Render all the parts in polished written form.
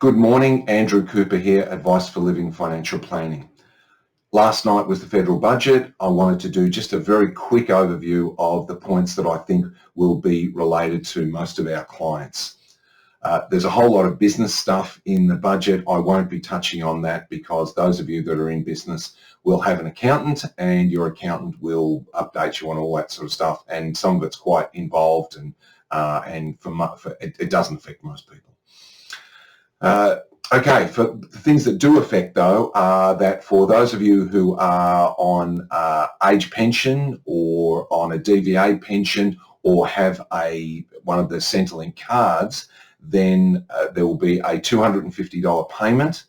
Good morning, Andrew Cooper here, Advice for Living Financial Planning. Last night was the federal budget. I wanted to do just a very quick overview of the points that I think will be related to most of our clients. There's a whole lot of business stuff in the budget. I won't be touching on that because those of you that are in business will have an accountant and your accountant will update you on all that sort of stuff, and some of it's quite involved and it doesn't affect most people. Okay, for the things that do affect though are that for those of you who are on age pension or on a DVA pension or have one of the Centrelink cards, then there will be a $250 payment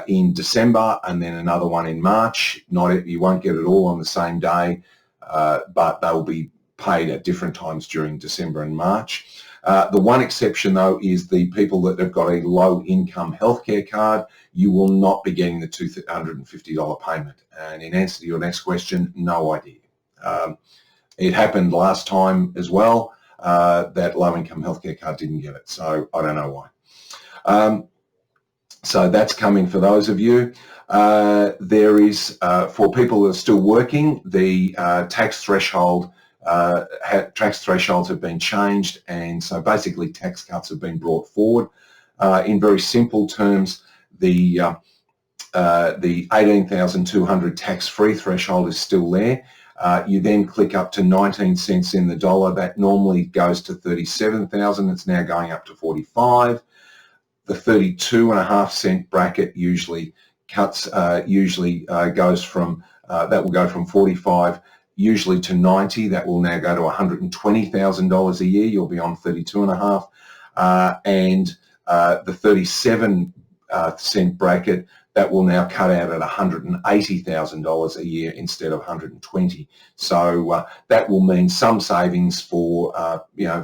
in December and then another one in March. You won't get it all on the same day, but they will be paid at different times during December and March. The one exception though is the people that have got a low income healthcare card. You will not be getting the $250 payment. And in answer to your next question, no idea. It happened last time as well, that low income healthcare card didn't get it. So I don't know why. So that's coming for those of you. There is, for people that are still working, the tax thresholds have been changed, and so basically tax cuts have been brought forward. In very simple terms, the 18,200 tax-free threshold is still there. You then click up to 19 cents in the dollar. That normally goes to 37,000. It's now going up to 45. The 32.5 bracket usually goes from that will go from 45 usually to 90. That will now go to $120,000 a year. You'll be on 32.5, and the 37 cent bracket, that will now cut out at $180,000 a year instead of 120. So that will mean some savings for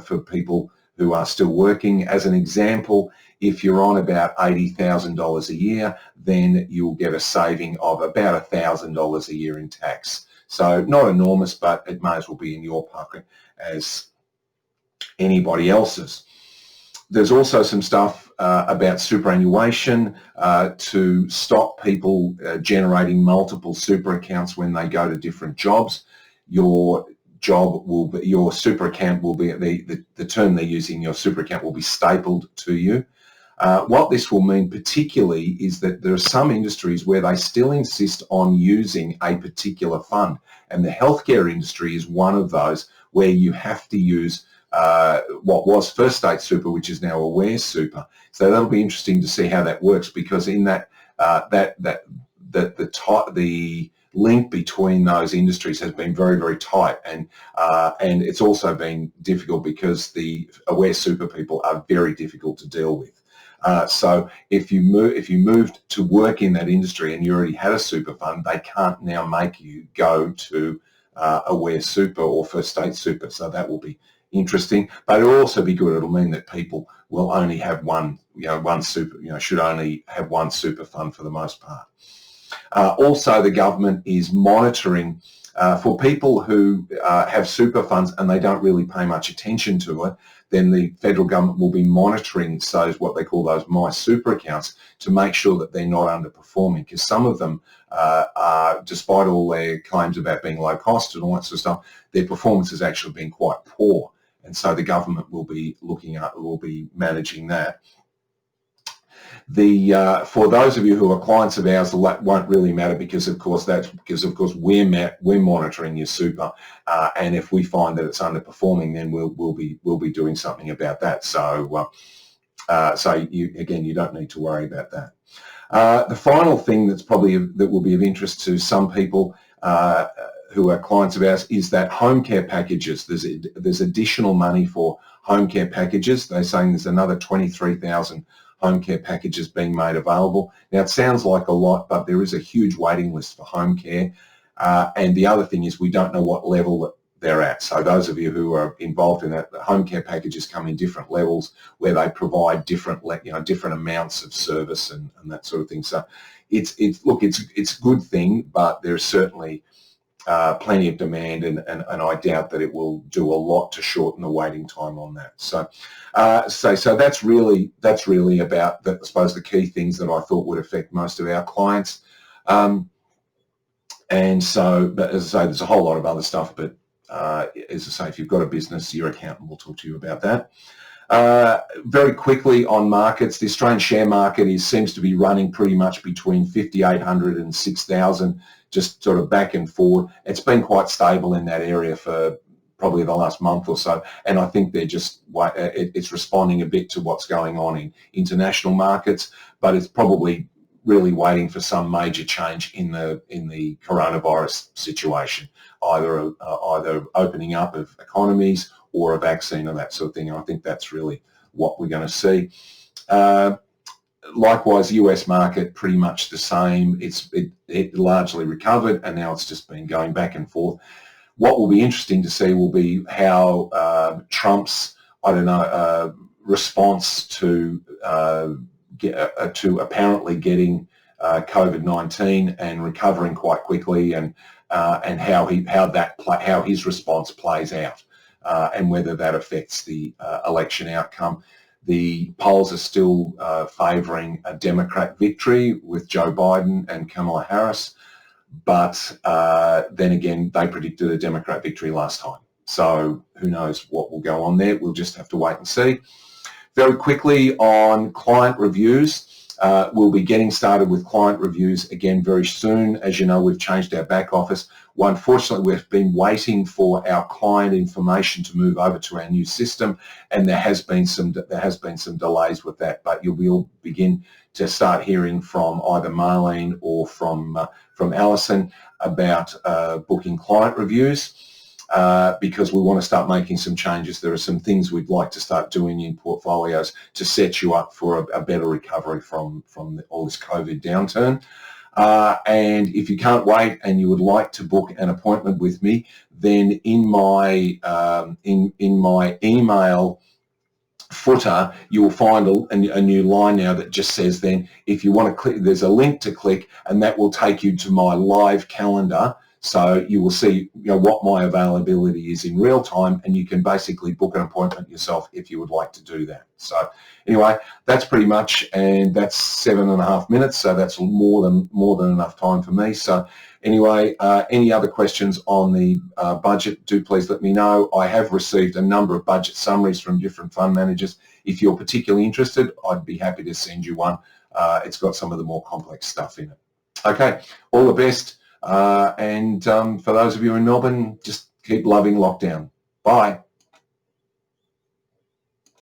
for people who are still working. As an example, if you're on about $80,000 a year, then you'll get a saving of about $1,000 a year in tax. So not enormous, but it may as well be in your pocket as anybody else's. There's also some stuff about superannuation to stop people generating multiple super accounts when they go to different jobs. Your super account will be, the term they're using, your super account will be stapled to you. What this will mean particularly is that there are some industries where they still insist on using a particular fund, and the healthcare industry is one of those where you have to use what was First State Super, which is now Aware Super. So that'll be interesting to see how that works, because in that the link between those industries has been very, very tight, and it's also been difficult because the Aware Super people are very difficult to deal with. So if you moved to work in that industry and you already had a super fund, they can't now make you go to Aware Super or First State Super. So that will be interesting, but it'll also be good. It'll mean that people will only have should only have one super fund for the most part. Also, the government is monitoring for people who have super funds and they don't really pay much attention to it. Then the federal government will be monitoring what they call those My Super accounts to make sure that they're not underperforming, because some of them are, despite all their claims about being low cost and all that sort of stuff, their performance has actually been quite poor, and so the government will be managing that. For those of you who are clients of ours, that won't really matter because of course we're monitoring your super, and if we find that it's underperforming, then we'll be doing something about that. So you don't need to worry about that. The final thing that will be of interest to some people who are clients of ours is that home care packages. There's additional money for home care packages. They're saying there's another 23,000 home care packages being made available. Now, it sounds like a lot, but there is a huge waiting list for home care. And the other thing is we don't know what level that they're at. So those of you who are involved in that, the home care packages come in different levels where they provide different amounts of service and that sort of thing. So it's a good thing, but there's certainly plenty of demand, and I doubt that it will do a lot to shorten the waiting time on that. So, so that's really about, I suppose, the key things that I thought would affect most of our clients. And so, but as I say, there's a whole lot of other stuff, but as I say, if you've got a business, your accountant will talk to you about that. Very quickly on markets, the Australian share market seems to be running pretty much between 5,800 and 6,000, just sort of back and forward. It's been quite stable in that area for probably the last month or so, and I think they're just, it's responding a bit to what's going on in international markets, but it's probably really waiting for some major change in the coronavirus situation, either opening up of economies or a vaccine or that sort of thing. And I think that's really what we're going to see. Likewise, US market, pretty much the same. It largely recovered, and now it's just been going back and forth. What will be interesting to see will be how Trump's, response to apparently getting COVID-19 and recovering quite quickly, and how his response plays out, and whether that affects the election outcome. The polls are still favouring a Democrat victory with Joe Biden and Kamala Harris, but then again, they predicted a Democrat victory last time. So who knows what will go on there? We'll just have to wait and see. Very quickly on client reviews. We'll be getting started with client reviews again very soon. As you know, we've changed our back office. Well, unfortunately, we've been waiting for our client information to move over to our new system, and there has been some delays with that. But you'll begin to start hearing from either Marlene or from Alison about booking client reviews. Because we want to start making some changes. There are some things we'd like to start doing in portfolios to set you up for a better recovery from all this COVID downturn. And if you can't wait and you would like to book an appointment with me, then in my email footer, you will find a new line now that just says, then if you want to click, there's a link to click, and that will take you to my live calendar. So you will see what my availability is in real time, and you can basically book an appointment yourself if you would like to do that. So anyway, that's pretty much, and that's 7.5 minutes, so that's more than enough time for me. So anyway, any other questions on the budget, do please let me know. I have received a number of budget summaries from different fund managers. If you're particularly interested, I'd be happy to send you one. It's got some of the more complex stuff in it. Okay, all the best. And for those of you in Melbourne, just keep loving lockdown. Bye.